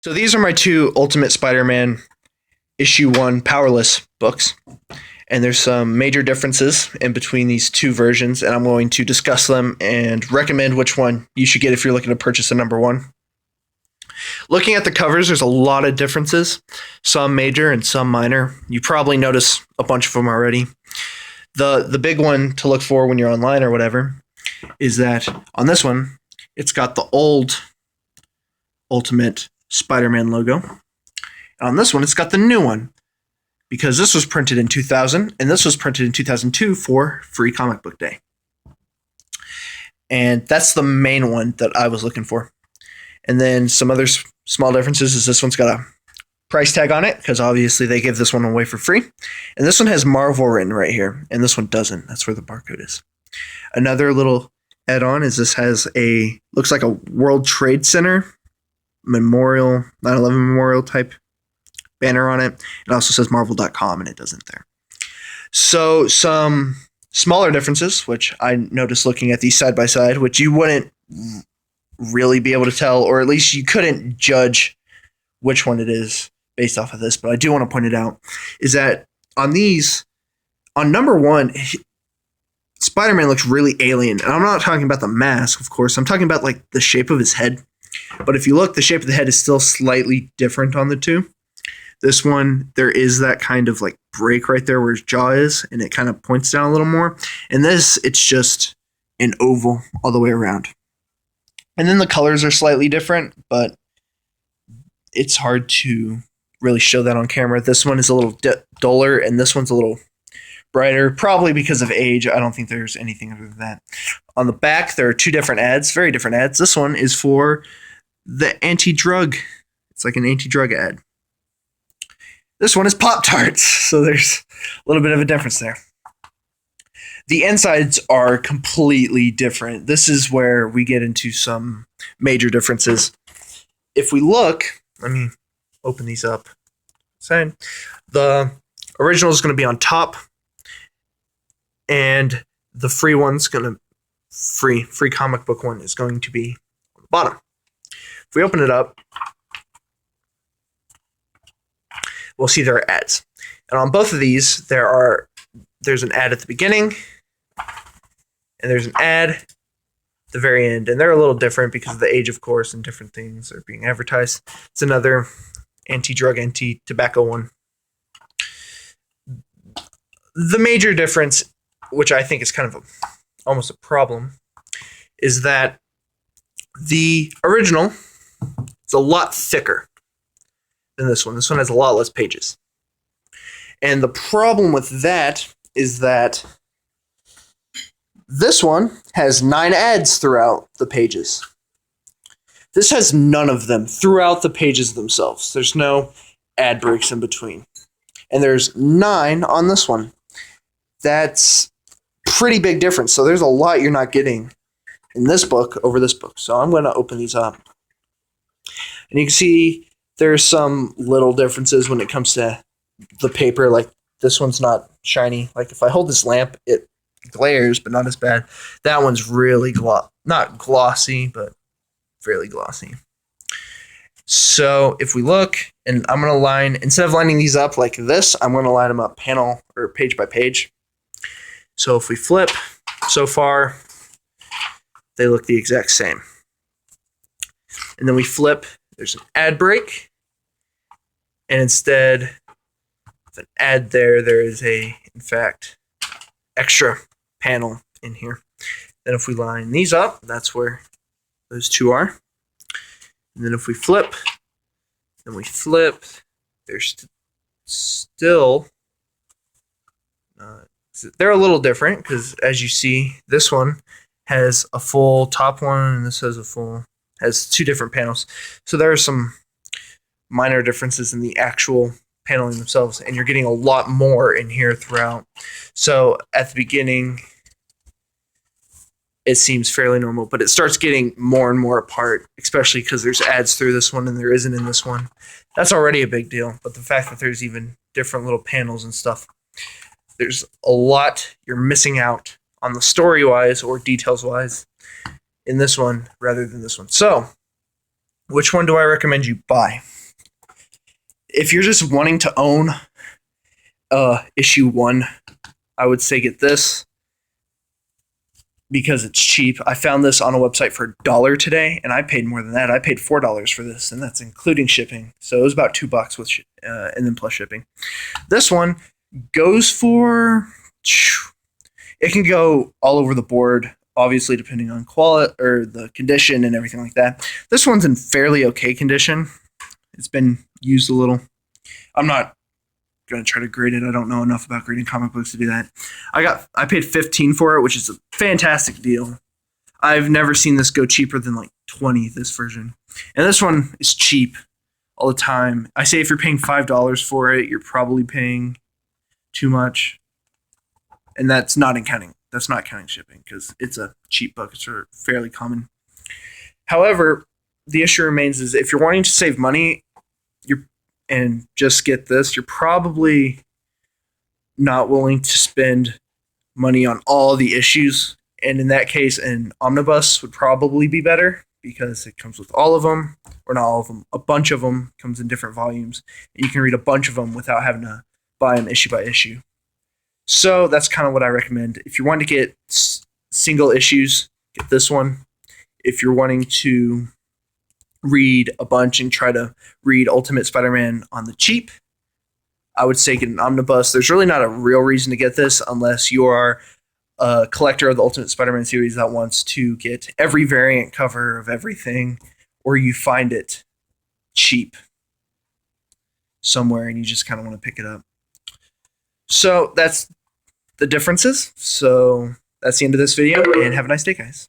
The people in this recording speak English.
So these are my two Ultimate Spider-Man issue 1 Powerless books. And there's some major differences in between these two versions, and I'm going to discuss them and recommend which one you should get if you're looking to purchase a number 1. Looking at the covers, there's a lot of differences, some major and some minor. You probably notice a bunch of them already. The big one to look for when you're online or whatever is that on this one, it's got the old Ultimate Spider-Man logo. And on this one, it's got the new one, because this was printed in 2000 and this was printed in 2002 for Free Comic Book Day. And that's the main one that I was looking for. And then some other small differences is this one's got a price tag on it, because obviously they give this one away for free. And this one has Marvel written right here, and this one doesn't. That's where the barcode is. Another little add-on is this has looks like a World Trade Center memorial, 9/11 memorial type banner on it. It also says marvel.com, and it doesn't there. So some smaller differences, which I noticed looking at these side by side, which you wouldn't really be able to tell, or at least you couldn't judge which one it is based off of this, but I do want to point it out, is that on these, on number 1, Spider-Man looks really alien. And I'm not talking about the mask, of course. I'm talking about like the shape of his head. But if you look, the shape of the head is still slightly different on the two. This one, there is that kind of like break right there where his jaw is, and it kind of points down a little more. And this, it's just an oval all the way around. And then the colors are slightly different, but it's hard to really show that on camera. This one is a little duller, and this one's a little brighter, probably because of age. I don't think there's anything other than that. On the back, there are two different ads, very different ads. This one is for the anti-drug. It's like an anti-drug ad. This one is Pop-Tarts, so there's a little bit of a difference there. The insides are completely different. This is where we get into some major differences. If we look, let me open these up. The original is going to be on top, and the free one's going to free comic book one is going to be on the bottom. If we open it up, we'll see there are ads. And on both of these, there's an ad at the beginning, and there's an ad at the very end. And they're a little different because of the age, of course, and different things are being advertised. It's another anti-drug, anti-tobacco one. The major difference, which I think is kind of almost a problem, is that the original is a lot thicker than this one. This one has a lot less pages. And the problem with that is that this one has 9 ads throughout the pages. This has none of them throughout the pages themselves. There's no ad breaks in between. And there's 9 on this one. That's pretty big difference. So there's a lot you're not getting in this book over this book. So I'm going to open these up. And you can see there's some little differences when it comes to the paper. Like this one's not shiny. Like if I hold this lamp, it glares, but not as bad. That one's really not glossy, but fairly glossy. So if we look, and I'm going to line, instead of lining these up like this, I'm going to line them up panel or page by page. So if we flip, so far, they look the exact same. And then we flip, there's an ad break. And instead of an ad there is in fact, extra panel in here. Then if we line these up, that's where those two are. And then if we flip, there's still, they're a little different because as you see, this one has a full top one and this has 2 different panels. So there are some minor differences in the actual paneling themselves, and you're getting a lot more in here throughout. So at the beginning, it seems fairly normal, but it starts getting more and more apart, especially because there's ads through this one and there isn't in this one. That's already a big deal, but the fact that there's even different little panels and stuff, there's a lot you're missing out on the story-wise or details-wise in this one rather than this one. So which one do I recommend you buy? If you're just wanting to own issue 1, I would say get this because it's cheap. I found this on a website for $1 today, and I paid more than that. I paid $4 for this, and that's including shipping. So it was about $2 with and then plus shipping. This one goes for, it can go all over the board, obviously depending on quality or the condition and everything like that. This one's in fairly okay condition. It's been used a little. I'm not going to try to grade it. I don't know enough about grading comic books to do that. I paid $15 for it, which is a fantastic deal. I've never seen this go cheaper than like $20, this version. And this one is cheap all the time. I say if you're paying $5 for it, you're probably paying too much. And that's not counting shipping because it's a cheap book. It's fairly common. However, the issue remains is if you're wanting to save money, and just get this, you're probably not willing to spend money on all the issues. And in that case, an omnibus would probably be better because it comes with all of them, or not all of them, a bunch of them, comes in different volumes. And you can read a bunch of them without having to buy them issue by issue. So that's kind of what I recommend. If you want to get single issues, get this one. If you're wanting to read a bunch and try to read Ultimate Spider-Man on the cheap, I would say get an omnibus. There's really not a real reason to get this unless you are a collector of the Ultimate Spider-Man series that wants to get every variant cover of everything, or you find it cheap somewhere and you just kind of want to pick it up. So that's the differences. So that's the end of this video, and have a nice day, guys.